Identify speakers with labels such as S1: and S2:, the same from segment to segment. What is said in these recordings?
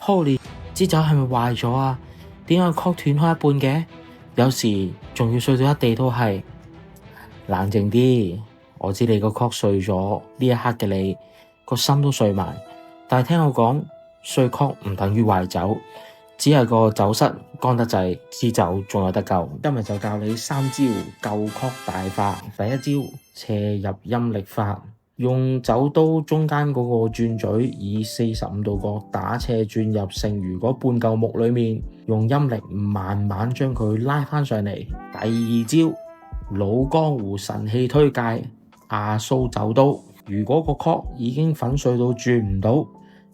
S1: Holy， 支酒係咪壞咗啊？點解 cork 斷開一半嘅？有時仲要碎到一地都係。冷靜啲，我知你個 cork 碎咗，呢一刻嘅你個心都碎埋。但係聽我講，碎 cork 唔等於壞酒，只係個酒室乾得滯，支酒仲有得救。今日就教你3招救 cork 大法。第一招，斜入陰力法，用酒刀中間嗰個轉嘴，以45度角打斜轉入剩餘嗰半嚿木裏面，用陰力慢慢將佢拉翻上嚟。第二招，老江湖神器推介亞蘇酒刀。如果個 cork 已經粉碎到轉唔到，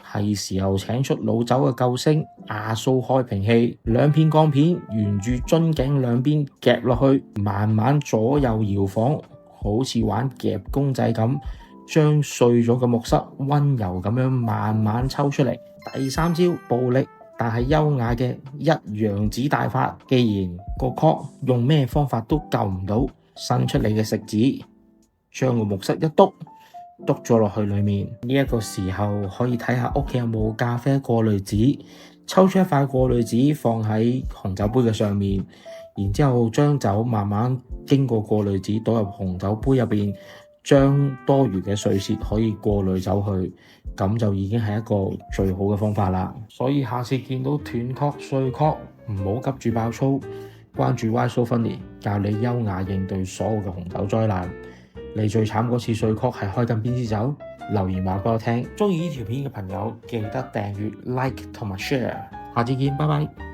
S1: 係時候請出老酒嘅救星亞蘇開瓶器。兩片鋼片沿住樽頸兩邊夾落去，慢慢左右搖晃，好似玩夾公仔咁，將碎咗嘅木塞溫柔咁樣慢慢抽出嚟。第三招，暴力但係優雅嘅一陽指大法。既然個 cork 用咩方法都救唔到，伸出你嘅食指，將個木塞一篤咗落去裏面。呢一個時候可以睇下屋企有冇咖啡過濾紙，抽出一塊過濾紙放喺紅酒杯嘅上面，然之後將酒慢慢經過過濾紙倒入紅酒杯入邊，將多餘嘅碎屑可以過濾走去，咁就已經係一個最好嘅方法啦。所以下次見到斷 cork 碎 cork，唔好急住爆粗，關注 Why So Funny， 教你優雅應對所有嘅紅酒災難。你最慘嗰次碎 cork 係開緊邊支酒？留言話俾我聽。中意呢條片嘅朋友記得訂閱、like 同埋 share。下次見，拜拜。